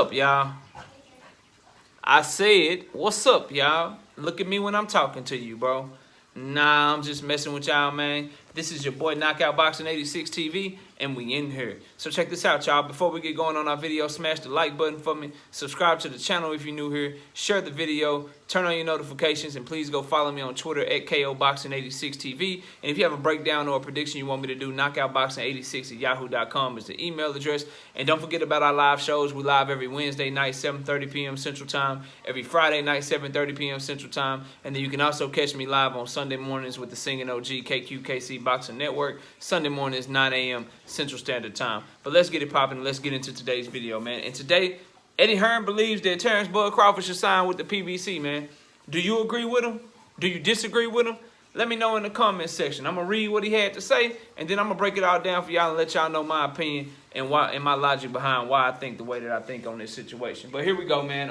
up, y'all? I said, what's up, y'all? Look at me when I'm talking to you, bro. Nah, I'm just messing with y'all, man. This is your boy Knockout Boxing 86 TV, and we in here. So check this out, y'all. Before we get going on our video, smash the like button for me. Subscribe to the channel if you're new here. Share the video. Turn on your notifications, and please go follow me on Twitter at KOBoxing86 TV. And if you have a breakdown or a prediction you want me to do, knockoutboxing86@yahoo.com is the email address. And don't forget about our live shows. We live every Wednesday night, 7:30 p.m. Central Time. Every Friday night, 7:30 p.m. Central Time. And then you can also catch me live on Sunday mornings with the singing OG KQKC Boxing Network. Sunday mornings, 9 a.m. Central Standard Time. But let's get it popping. Let's get into today's video, man. And today, Eddie Hearn believes that Terence Crawford should sign with the PBC, man. Do you agree with him? Do you disagree with him? Let me know in the comments section. I'm going to read what he had to say, and then I'm going to break it all down for y'all and let y'all know my opinion and why and my logic behind why I think the way that I think on this situation. But here we go, man.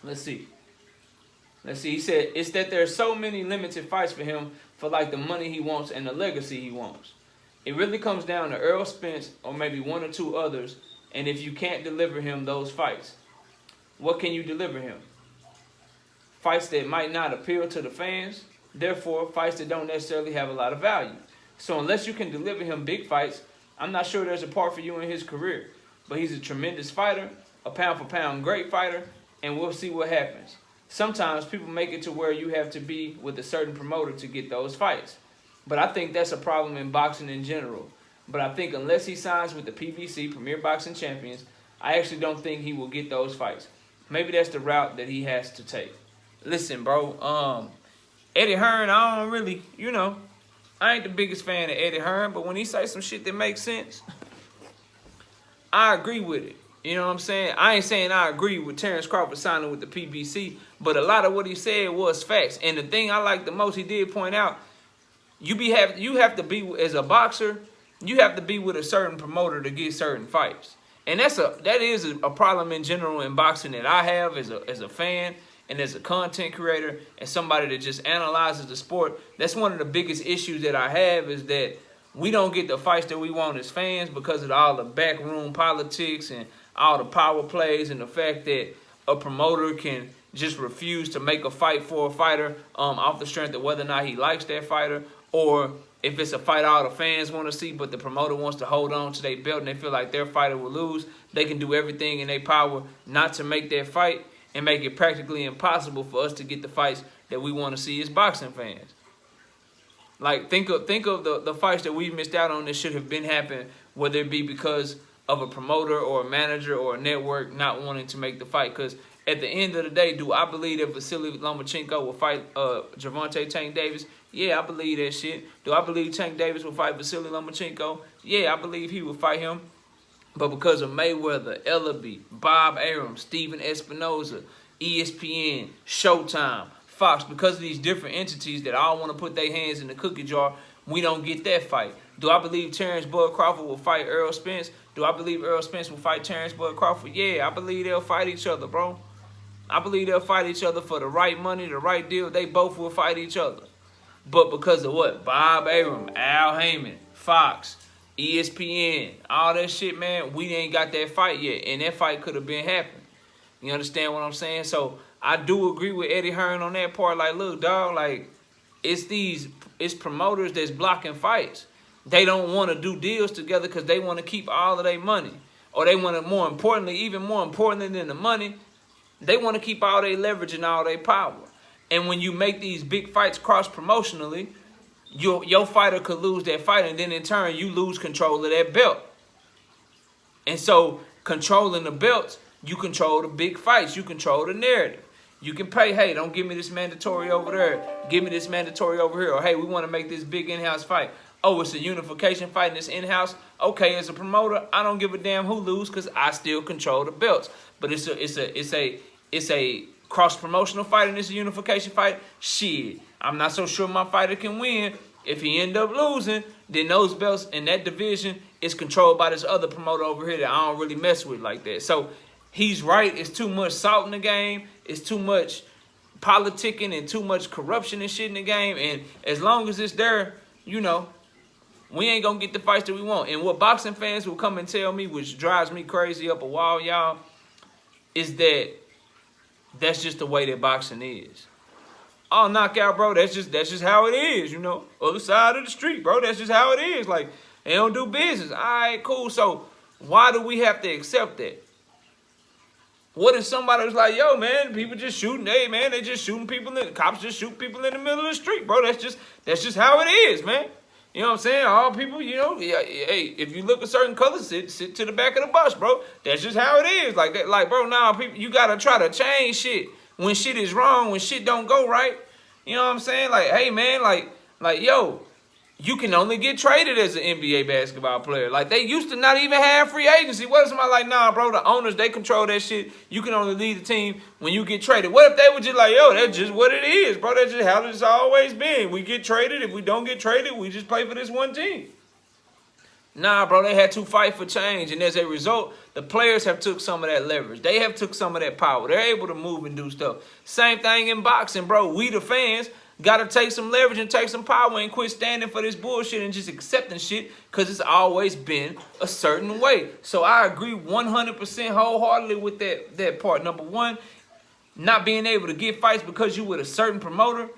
Let's see. He said, it's that there's so many limited fights for him for like the money he wants and the legacy he wants. It really comes down to Errol Spence or maybe one or two others. And if you can't deliver him those fights, what can you deliver him? Fights that might not appeal to the fans, therefore fights that don't necessarily have a lot of value. So unless you can deliver him big fights, I'm not sure there's a part for you in his career. But he's a tremendous fighter, a pound-for-pound great fighter, and we'll see what happens. Sometimes people make it to where you have to be with a certain promoter to get those fights. But I think that's a problem in boxing in general. But I think unless he signs with the PBC, Premier Boxing Champions, I actually don't think he will get those fights. Maybe that's the route that he has to take. Listen, bro, Eddie Hearn, I don't really, I ain't the biggest fan of Eddie Hearn, but when he say some shit that makes sense, I agree with it. You know what I'm saying? I ain't saying I agree with Terence Crawford signing with the PBC, but a lot of what he said was facts. And the thing I like the most, he did point out, you have to be, as a boxer, you have to be with a certain promoter to get certain fights. And that is a problem in general in boxing that I have as a fan and as a content creator and somebody that just analyzes the sport. That's one of the biggest issues that I have, is that we don't get the fights that we want as fans because of all the backroom politics and all the power plays and the fact that a promoter can just refuse to make a fight for a fighter off the strength of whether or not he likes that fighter, or if it's a fight all the fans want to see but the promoter wants to hold on to their belt and they feel like their fighter will lose, they can do everything in their power not to make that fight and make it practically impossible for us to get the fights that we want to see as boxing fans. Like, think of the fights that we've missed out on that should have been happening, whether it be because of a promoter or a manager or a network not wanting to make the fight. Because at the end of the day, do I believe that Vasily Lomachenko will fight Gervonta Tank Davis? Yeah, I believe that shit. Do I believe Tank Davis will fight Vasily Lomachenko? Yeah, I believe he will fight him. But because of Mayweather, Ellaby, Bob Arum, Steven Espinoza, ESPN, Showtime, Fox, because of these different entities that all want to put their hands in the cookie jar, we don't get that fight. Do I believe Terence Crawford will fight Errol Spence? Do I believe Errol Spence will fight Terence Crawford? Yeah, I believe they'll fight each other, bro. I believe they'll fight each other for the right money, the right deal. They both will fight each other. But because of what? Bob Arum, Al Heyman, Fox, ESPN, all that shit, man, we ain't got that fight yet. And that fight could have been happening. You understand what I'm saying? So I do agree with Eddie Hearn on that part. Like, look, dog, like, it's promoters that's blocking fights. They don't want to do deals together because they want to keep all of their money. Or they want to, even more importantly than the money, they want to keep all their leverage and all their power. And when you make these big fights cross-promotionally, your fighter could lose that fight, and then in turn, you lose control of that belt. And so, controlling the belts, you control the big fights. You control the narrative. You can pay, hey, don't give me this mandatory over there. Give me this mandatory over here. Or, hey, we want to make this big in-house fight. Oh, it's a unification fight and it's in-house. Okay, as a promoter, I don't give a damn who lose because I still control the belts. But it's a cross-promotional fight and it's a unification fight. Shit, I'm not so sure my fighter can win. If he end up losing, then those belts in that division is controlled by this other promoter over here that I don't really mess with like that. So he's right. It's too much salt in the game. It's too much politicking and too much corruption and shit in the game. And as long as it's there, we ain't going to get the fights that we want. And what boxing fans will come and tell me, which drives me crazy up a wall, y'all, is that that's just the way that boxing is. Oh, knockout, bro, that's just how it is, you know. Other side of the street, bro, that's just how it is. Like, they don't do business. All right, cool. So why do we have to accept that? What if somebody was like, yo, man, people just shooting, hey, man, they just shooting people, cops just shoot people in the middle of the street, bro. That's just how it is, man. You know what I'm saying? All people, you know, hey, if you look a certain color, sit to the back of the bus, bro. That's just how it is. Like that, like, bro, now people, you gotta try to change shit when shit is wrong, when shit don't go right. You know what I'm saying? Like, hey, man, like, yo, you can only get traded as an NBA basketball player. Like, they used to not even have free agency. What if somebody like, nah, bro, the owners, they control that shit. You can only lead the team when you get traded. What if they were just like, yo, that's just what it is, bro. That's just how it's always been. We get traded. If we don't get traded, we just play for this one team. Nah, bro, they had to fight for change. And as a result, the players have took some of that leverage. They have took some of that power. They're able to move and do stuff. Same thing in boxing, bro. We, the fans, got to take some leverage and take some power and quit standing for this bullshit and just accepting shit because it's always been a certain way. So I agree 100% wholeheartedly with that part. Number one, not being able to get fights because you with a certain promoter,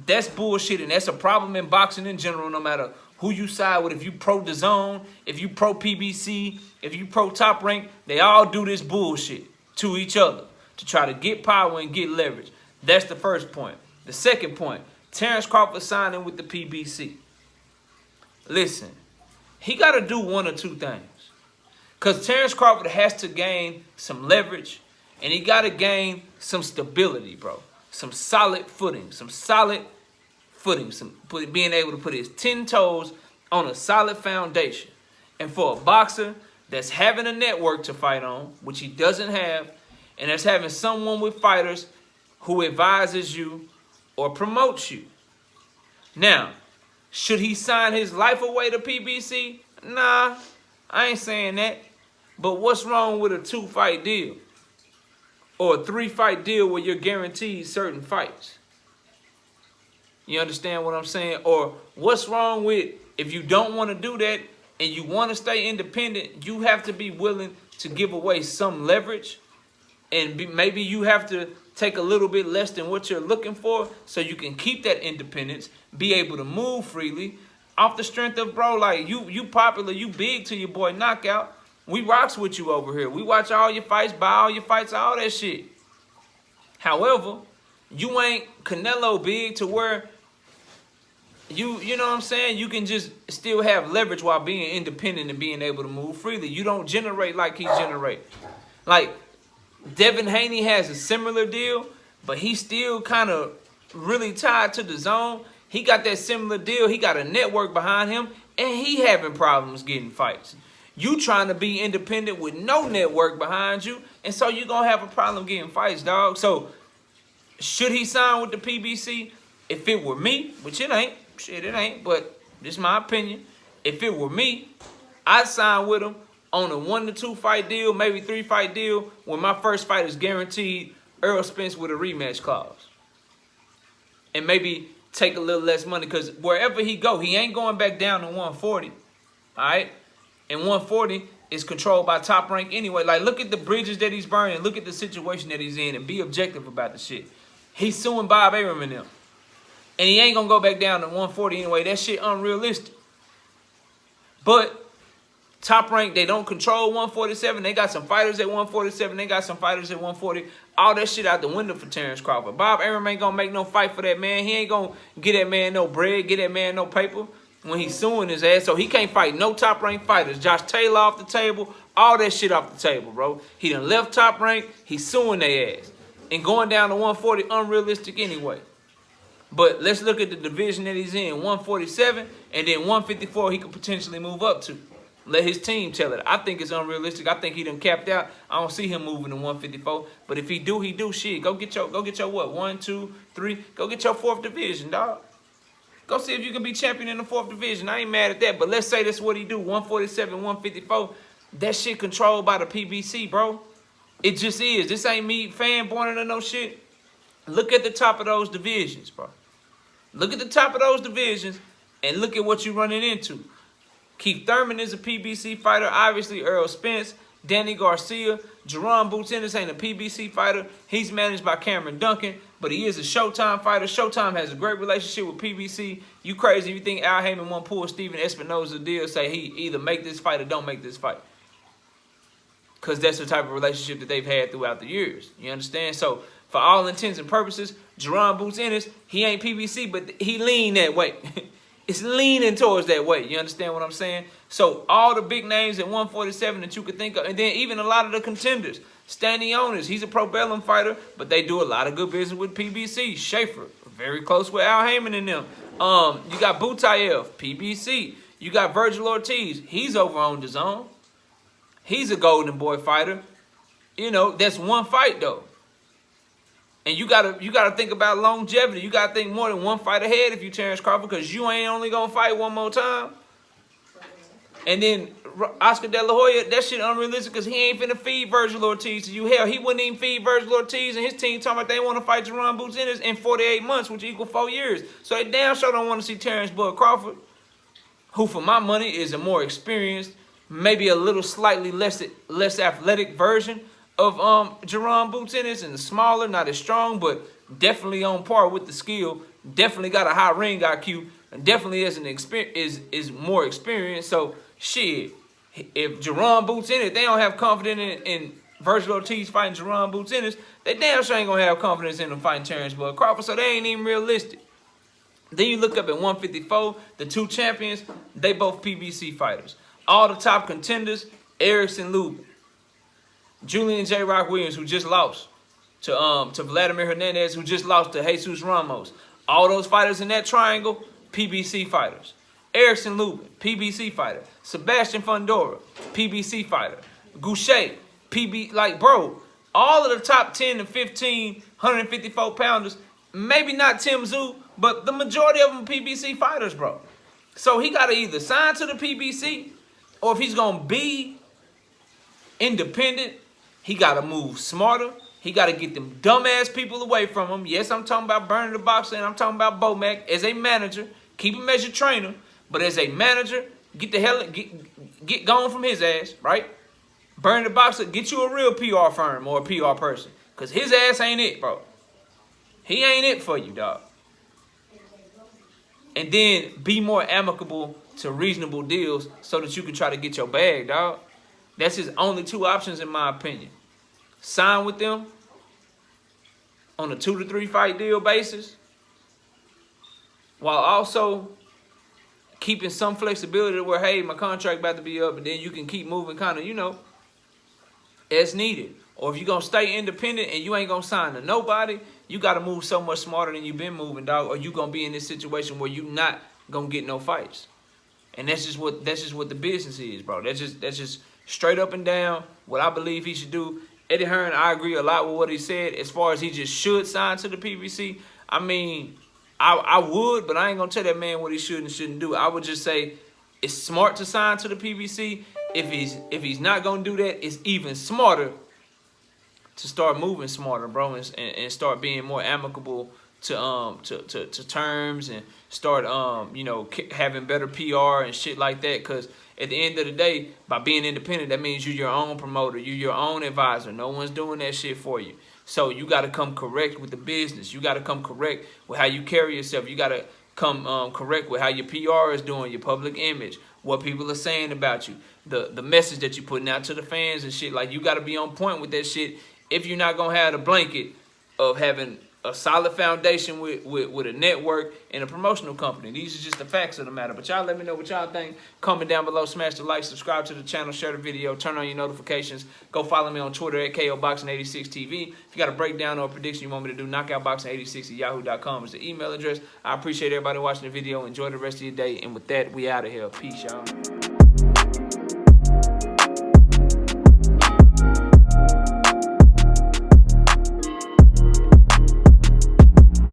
that's bullshit, and that's a problem in boxing in general, no matter who you side with. If you pro DAZN, if you pro PBC, if you pro Top Rank, they all do this bullshit to each other to try to get power and get leverage. That's the first point. The second point, Terence Crawford signing with the PBC. Listen, he got to do one or two things. Because Terence Crawford has to gain some leverage, and he got to gain some stability, bro. Some solid footing, being able to put his 10 toes on a solid foundation. And for a boxer that's having a network to fight on, which he doesn't have, and that's having someone with fighters who advises you or promotes you. Now, should he sign his life away to PBC? Nah, I ain't saying that. But what's wrong with a 2-fight deal? Or a 3-fight deal where you're guaranteed certain fights? You understand what I'm saying? Or what's wrong with, if you don't want to do that and you want to stay independent, you have to be willing to give away some leverage, and maybe you have to take a little bit less than what you're looking for so you can keep that independence, be able to move freely off the strength of, bro, like, you popular, you big to your boy Knockout. We rocks with you over here. We watch all your fights, buy all your fights, all that shit. However, you ain't Canelo big to where you know what I'm saying? You can just still have leverage while being independent and being able to move freely. You don't generate like he generates. Like, Devin Haney has a similar deal, but he's still kind of really tied to DAZN. He got that similar deal. He got a network behind him, and he having problems getting fights. You trying to be independent with no network behind you, and so you're going to have a problem getting fights, dog. So, should he sign with the PBC? If it were me, which it ain't, shit, it ain't, but this is my opinion. If it were me, I'd sign with him on a 1 to 2 fight deal, maybe 3-fight deal, when my first fight is guaranteed Errol Spence with a rematch clause. And maybe take a little less money, because wherever he go, he ain't going back down to 140, all right? And 140 is controlled by Top Rank anyway. Like, look at the bridges that he's burning. Look at the situation that he's in and be objective about the shit. He's suing Bob Arum and them. And he ain't going to go back down to 140 anyway. That shit unrealistic. But Top Rank, they don't control 147. They got some fighters at 147. They got some fighters at 140. All that shit out the window for Terence Crawford. Bob Arum ain't going to make no fight for that man. He ain't going to get that man no bread, get that man no paper when he's suing his ass. So he can't fight no Top Rank fighters. Josh Taylor off the table. All that shit off the table, bro. He done left Top Rank. He's suing their ass. And going down to 140, unrealistic anyway. But let's look at the division that he's in. 147, and then 154 he could potentially move up to. Let his team tell it. I think it's unrealistic. I think he done capped out. I don't see him moving to 154. But if he do, he do. Shit, go get your what? 1, 2, 3. Go get your 4th division, dog. Go see if you can be champion in the 4th division. I ain't mad at that. But let's say that's what he do. 147, 154. That shit controlled by the PBC, bro. It just is. This ain't me fanboying or no shit. Look at the top of those divisions, bro. Look at the top of those divisions and look at what you're running into. Keith Thurman is a PBC fighter. Obviously, Errol Spence, Danny Garcia. Jerron Boots Ennis ain't a PBC fighter. He's managed by Cameron Duncan, but he is a Showtime fighter. Showtime has a great relationship with PBC. You crazy if you think Al Heyman won't pull Steven Espinoza deal, say he either make this fight or don't make this fight. Because that's the type of relationship that they've had throughout the years. You understand? So, for all intents and purposes, Jerron Boots Ennis, he ain't PBC, but he lean that way. It's leaning towards that way. You understand what I'm saying? So all the big names at 147 that you could think of, and then even a lot of the contenders. Stanionis, he's a pro bellum fighter, but they do a lot of good business with PBC. Schaefer, very close with Al Heyman and them. You got Butayev, PBC. You got Virgil Ortiz, he's over on DAZN. He's a Golden Boy fighter. You know, that's one fight though. And you gotta think about longevity. You gotta think more than one fight ahead if you Terence Crawford, because you ain't only gonna fight one more time. And then Oscar De La Hoya, that shit unrealistic because he ain't finna feed Virgil Ortiz to you. Hell, he wouldn't even feed Virgil Ortiz and his team talking about they want to fight Jerron Boots Ennis in 48 months, which equal 4 years. So they damn sure don't want to see Terence Bud Crawford, who for my money is a more experienced, maybe a little slightly less athletic version of Jerron Boots Ennis, and smaller, not as strong, but definitely on par with the skill. Definitely got a high ring IQ, and definitely is more experienced. So shit, if Jerron Boots Ennis, they don't have confidence in Virgil Ortiz fighting Jerron Boots Ennis, they damn sure ain't gonna have confidence in him fighting Terence Bud Crawford. So they ain't even realistic. Then you look up at 154, the two champions, they both PBC fighters. All the top contenders, Erickson Lubin, Julian J. Rock Williams, who just lost to Vladimir Hernandez, who just lost to Jesus Ramos. All those fighters in that triangle, PBC fighters. Erickson Lubin, PBC fighter. Sebastian Fundora, PBC fighter. Goucher, like, bro, all of the top 10 to 15, 154 pounders, maybe not Tim Tszyu, but the majority of them are PBC fighters, bro. So he got to either sign to the PBC, or if he's going to be independent, he got to move smarter. He got to get them dumbass people away from him. Yes, I'm talking about Burner the Boxer, and I'm talking about Bomac as a manager. Keep him as your trainer, but as a manager, get the hell get gone from his ass, right? Burner the Boxer, get you a real PR firm or a PR person, because his ass ain't it, bro. He ain't it for you, dog. And then be more amicable to reasonable deals so that you can try to get your bag, dog. That's his only two options, in my opinion. Sign with them on a 2 to 3 fight deal basis, while also keeping some flexibility where, hey, my contract about to be up, and then you can keep moving kind of, you know, as needed. Or if you're going to stay independent and you ain't going to sign to nobody, you got to move so much smarter than you've been moving, dog, or you going to be in this situation where you not going to get no fights. And that's just what the business is, bro. That's just straight up and down what I believe he should do. Eddie Hearn, I agree a lot with what he said as far as he just should sign to the PBC. I mean, I would, but I ain't going to tell that man what he should and shouldn't do. I would just say it's smart to sign to the PBC. If he's not going to do that, it's even smarter to start moving smarter, bro, and start being more amicable to terms, and start you know, having better PR and shit like that. Because at the end of the day, by being independent, that means you're your own promoter, you're your own advisor. No one's doing that shit for you. So you got to come correct with the business. You got to come correct with how you carry yourself. You got to come correct with how your PR is doing, your public image, what people are saying about you, the message that you're putting out to the fans and shit. Like, you got to be on point with that shit if you're not going to have the blanket of having a solid foundation with a network and a promotional company. These are just the facts of the matter. But y'all let me know what y'all think. Comment down below, smash the like, subscribe to the channel, share the video, turn on your notifications. Go follow me on Twitter at KOBoxing86TV. If you got a breakdown or a prediction you want me to do, knockoutboxing86@yahoo.com is the email address. I appreciate everybody watching the video. Enjoy the rest of your day. And with that, we out of here. Peace, y'all.